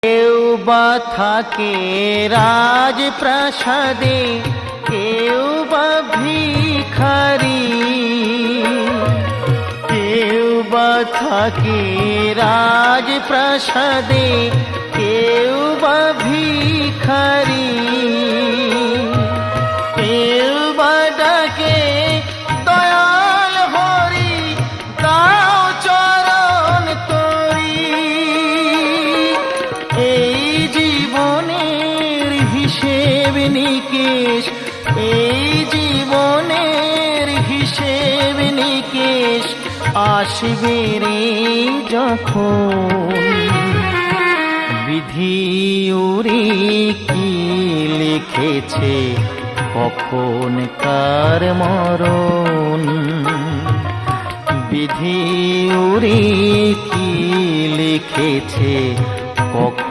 কেউ বা থাকে রাজপ্রাসাদে, কেউ বা ভিখারি, কেউ বা থাকে রাজপ্রাসাদে, কেউ বা ভিখারি, কেউ বা ডাকে দয়াল হরি, দাও চরণ তরি। এই জীবনের হিসেব নিকেশ, এই জীবনের হিসেব নিকেশ আসবে রে যখন, বিধি ওরে কি লিখেছে কখন কার মরণ, বিধি ওরে কি লিখেছে কখন।